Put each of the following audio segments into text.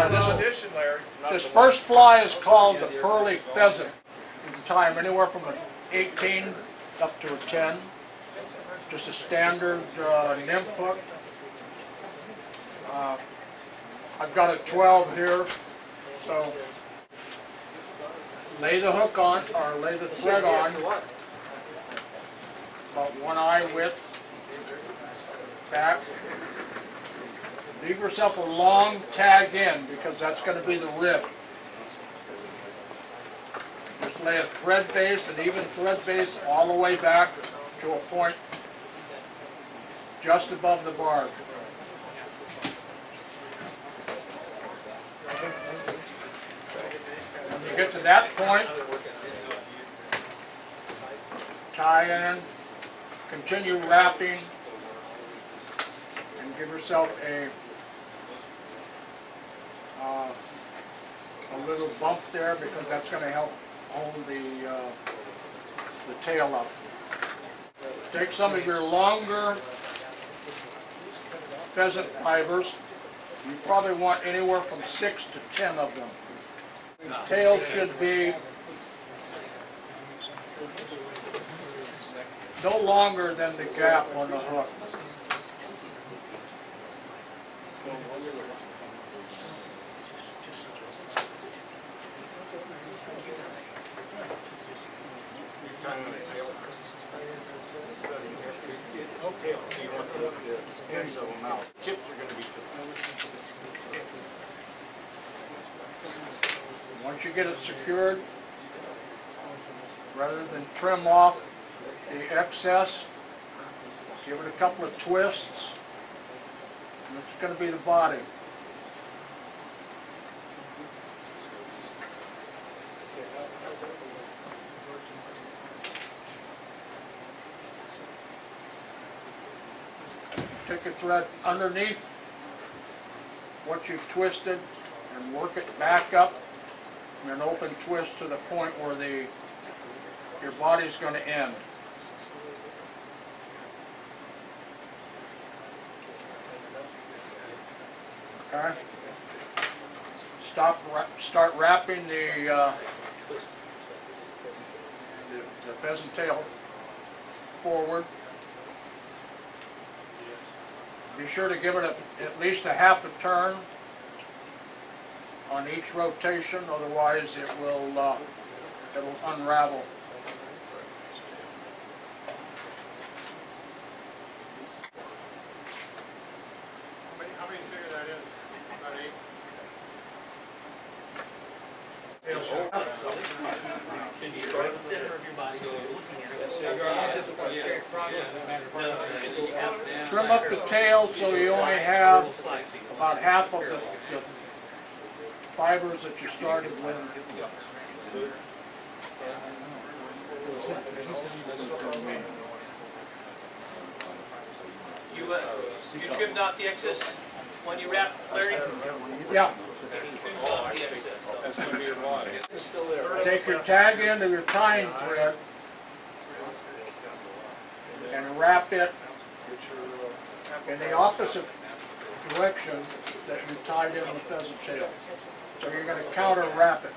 This first fly is called the Pearly Pheasant. You can tie them anywhere from an 18 up to a 10. Just a standard nymph hook. I've got a 12 here, so lay the hook on, or lay the thread on, about 1 eye width, back. Leave yourself a long tag in, because that's going to be the rib. Just lay a thread base, an even thread base, all the way back to a point just above the barb. When you get to that point, tie in, continue wrapping, and give yourself a little bump there, because that's going to help hold the tail up. Take some of your longer pheasant fibers. You probably want anywhere from 6 to 10 of them. The tail should be no longer than the gap on the hook. Tips are going to be. Once you get it secured, rather than trim off the excess, give it a couple of twists, and this is going to be the body. Take a thread underneath what you've twisted and work it back up in an open twist to the point where your body's going to end. Okay. Start wrapping the pheasant tail forward. Be sure to give it at least a half a turn on each rotation, otherwise it will it'll unravel. How many figure that is? About 8? Trim up the tail so you only have about half of the fibers that you started with. You trimmed off the excess when you wrapped, Larry? Yeah. That's going to be your body. It's still there. Take your tag end of your tying thread and wrap it in the opposite direction that you tied in the pheasant tail. So you're going to counter wrap it.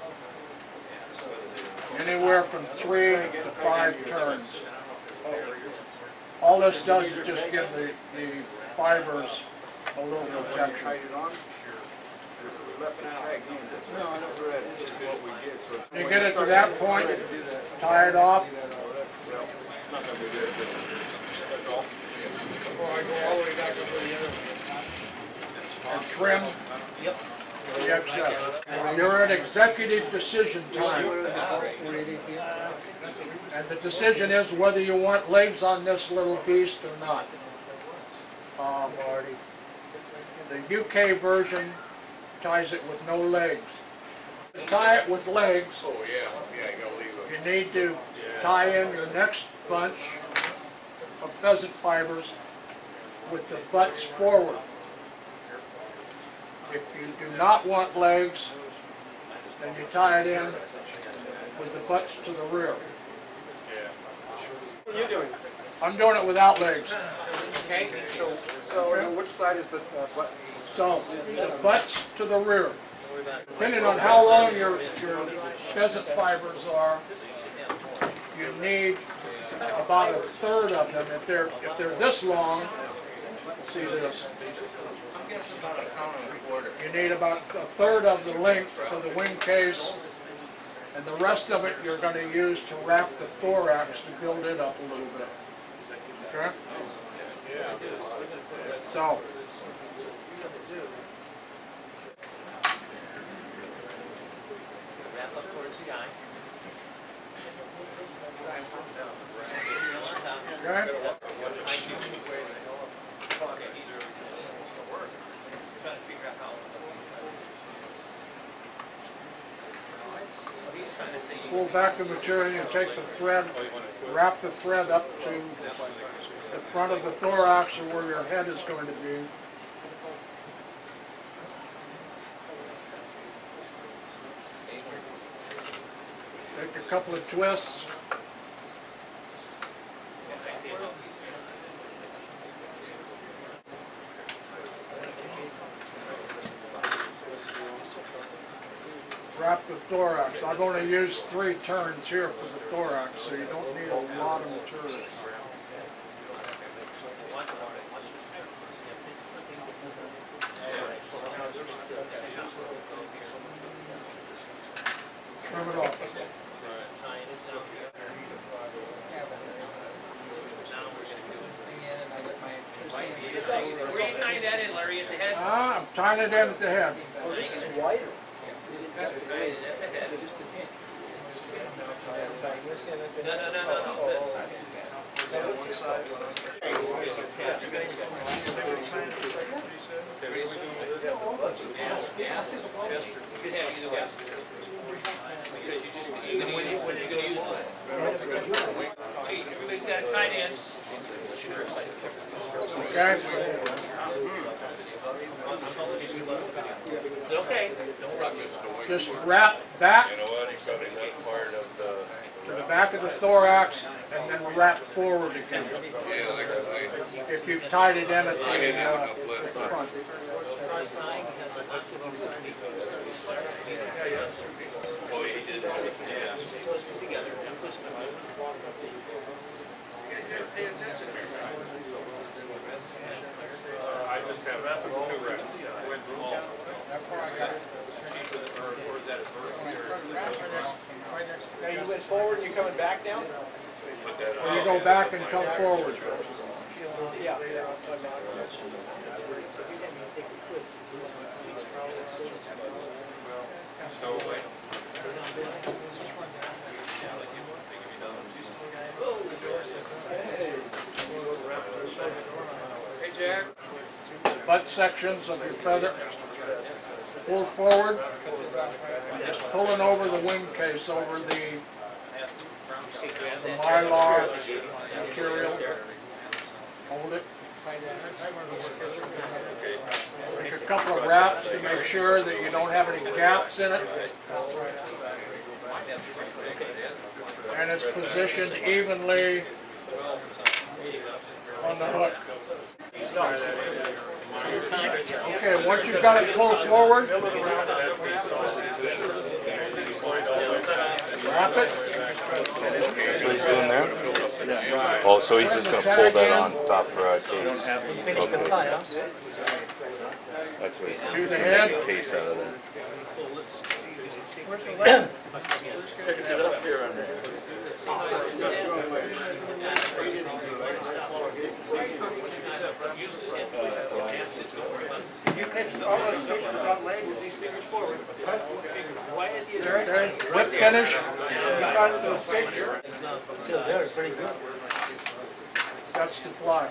Anywhere from 3 to 5 turns. All this does is just give the fibers a little protection. When you get it to that point, tie it off. And trim the excess. You're at executive decision time. And the decision is whether you want legs on this little beast or not. The UK version ties it with no legs. To tie it with legs, you need to tie in your next bunch of pheasant fibers with the butts forward. If you do not want legs, then you tie it in with the butts to the rear. What are you doing? I'm doing it without legs. So which side is the butt? So, the butts to the rear. Depending on how long your pheasant fibers are, you need about a third of them. If they're this long, let's see this. You need about a third of the length for the wing case, and the rest of it you're going to use to wrap the thorax to build it up a little bit. Okay? So, Wrap up toward the sky. okay? Pull back the material, you take the thread, wrap the thread up to the front of the thorax or where your head is going to be. Take a couple of twists. Wrap the thorax. I've only used 3 turns here for the thorax, so you don't need a lot of material. Trim it off. Where are you tying that in, Larry? At the head? I'm tying it in at the head. Oh, this is wider. No. You could have either way. Because you just, you're going to use this. Okay, everybody's got it tied in. Okay? Okay. Just wrap back You know what, he's probably not part of the, to the back of the thorax and then wrap forward again. yeah, like, If you've tied it in at the front. oh, he did, I just have two reps. Now you went forward and you're coming back now? Put that Or on. you go back and come forward. Yeah. Hey, Jack. Butt sections of your feather. Pull forward. Just pulling over the wing case, over the mylar material. Hold it. Make a couple of wraps to make sure that you don't have any gaps in it. And it's positioned evenly on the hook. Okay, once you've got it pulled forward, wrap it. That's what he's doing there? Oh, so he's just going to pull that on top for our case. Finish the cut, huh? That's what he's Do doing. the head. Case out of that. Okay, whip finish. Still there, it's pretty good. That's the fly.